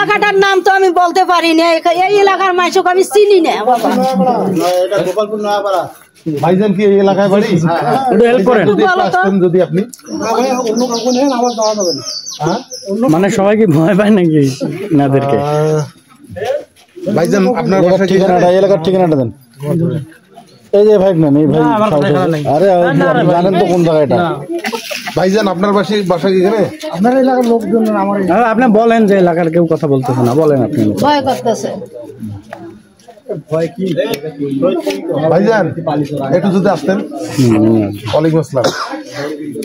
এলাকাটার নাম তো আমি বলতে পারি না, এই এলাকার মানুষকে আমি চিনি না বাবা। এটা গোপালপুর নয়াপাড়া। ভাইজান কি এই এলাকায় বাড়ি? একটু হেল্প করেন যদি আপনি। অন্য কাউকে নেন, আমার দেওয়া যাবে না। মানে সবাই কি ভয় পায় নাকি নাদেরকে? ভাইজান আপনার ঠিকানাটা, এলাকার ঠিকানাটা দেন। এই যে ভাই না, এই ভাই আরে জানেন তো কোন জায়গাটা? ভাইজান আপনার বাসা কি এখানে? আপনার এলাকার লোকজন আমার আপনি বলেন যে এলাকার কেউ কথা বলতেছে না, বলেন আপনি। ভয় করতেছে ভাইজান একটু যদি আসতেন। ওয়ালাইকুম আসসালাম।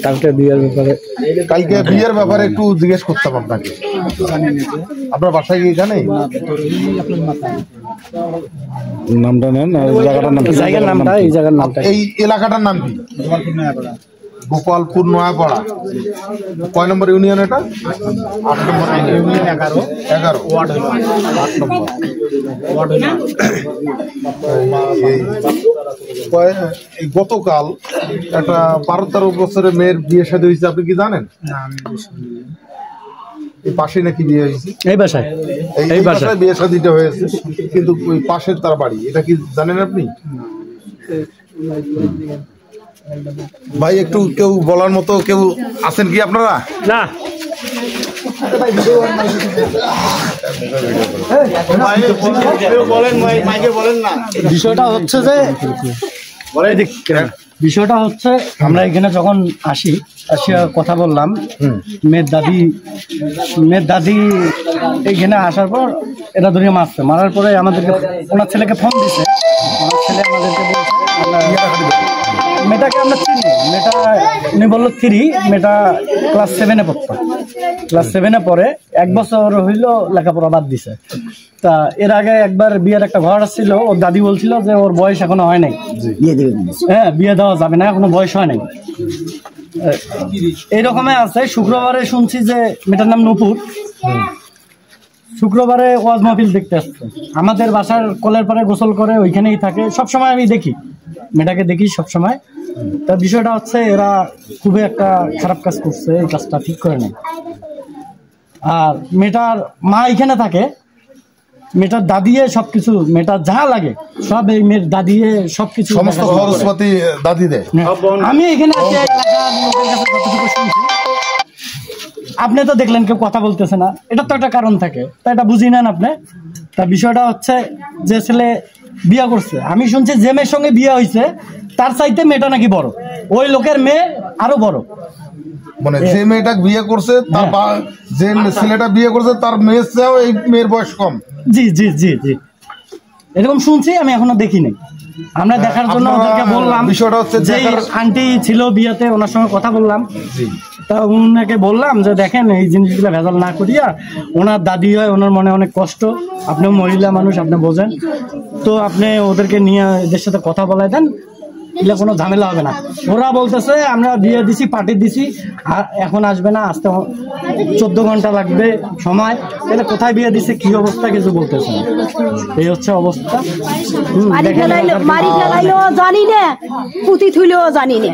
কালকে বিয়ের ব্যাপারে একটু জিজ্ঞেস করতাম আপনাকে। আপনার বাসায় কি এখানে? নামটা নেন, জায়গার নামটা, এই জায়গার নামটা, এই এলাকাটার নাম কি? গোপালপুর নয়াপাড়া। কয় নম্বর ইউনিয়ন এটা? 8 নম্বর ইউনিয়ন। 11 ওয়ার্ড হলো 8 নম্বর ওয়ার্ড হলো। গতকাল একটা 12-13 বছরের মেয়ের বিয়ে শাদী হয়েছে, আপনি কি জানেন? এই পাশে নাকি বিয়ে হয়েছে? এই বাসায় বিয়ে শাদীটা হয়েছে, কিন্তু ওই পাশের তার বাড়ি। এটা কি জানেন আপনি? ভাই একটু কেউ বলার মতো কেউ আছেন কি আপনারা? না। বিষয়টা হচ্ছে আমরা এখানে যখন আসিয়া কথা বললাম, মেয়ের দাদি এখানে আসার পর এটা ধরিয়ে মারার পরে আমাদেরকে ওনার ছেলেকে ফোন দিছে। ওনার ছেলে আমাদেরকে বলছে মেয়েটাকে আমরা চিনি। মেয়েটা উনি বললো 3, মেয়েটা ক্লাস 7-এ পড়তো। ক্লাস 7-এ পরে 1 বছর হইলো লেখাপড়া বাদ দিছে। তা এর আগে একবার বিয়ের একটা ঘর আসছিল, ওর দাদি বলছিল যে ওর বয়স এখনো হয় নাই, হ্যাঁ বিয়ে দেওয়া যাবে না, এখনো বয়স হয় নাই। এইরকমই আছে। শুক্রবারে শুনছি যে মেয়েটার নাম নূপুর, শুক্রবারে ওয়াজ মাহফিল দেখতে আসছে আমাদের বাসার কলের পরে, গোসল করে ওইখানেই থাকে সবসময়। আমি দেখি মেয়েটাকে, দেখি সবসময়। তার বিষয়টা হচ্ছে এরা খুবই একটা খারাপ কাজ করছে, এই কাজটা ঠিক করে নেয়। আর মেয়েটার মা এখানে থাকে, মেয়েটার দাদিয়ে সবকিছু, মেয়েটার যা লাগে সব এই মেয়ের দাদিয়ে সবকিছু, সমস্ত খরচপাতি দাদি দেয়। আমি এখানে আছি, লোকের কাছে যতটুকু শুনছি। আপনি তো দেখলেন কেউ কথা বলতেছে না, এটা তো একটা কারণ থাকে, তা এটা বুঝি নেন আপনি। তা বিষয়টা হচ্ছে যে ছেলে বিয়ে করছে, আমি শুনছি যে মেয়ের সঙ্গে বিয়ে হয়েছে তার চাইতে মেয়েটা নাকি বড়, ওই লোকের মেয়ে আরো বড়। মানে যে মেয়েটা বিয়ে করছে, যে ছেলেটা বিয়ে করছে তার মেয়ের চেয়েও এই মেয়ের বয়স কম। জি জি জি জি, এরকম শুনছি, আমি এখনো দেখিনি। আমরা দেখার জন্য ওদেরকে বললাম। বিষয়টা হচ্ছে যে আন্টি ছিল বিয়েতে, ওনার সঙ্গে কথা বললাম। তা ওনাকে বললাম যে দেখেন এই জিনিসগুলো ভেজাল না করিয়া, ওনার দাদি হয়, ওনার মনে অনেক কষ্ট, আপনি মহিলা মানুষ, আপনি বোঝেন, তো আপনি ওদেরকে নিয়ে এদের সাথে কথা বলাই দেন, এগুলো কোনো ঝামেলা হবে না। ওরা বলতেছে আমরা বিয়ে দিছি, পার্টি দিছি, আর এখন আসবে না, আসতে 14 ঘন্টা লাগবে সময়। তাহলে কোথায় বিয়ে দিছে, কি অবস্থা, কিছু বলতেছে না। এই হচ্ছে অবস্থা। মারি ফেলাইলেও জানি না, পুঁতি থুইলেও জানি না।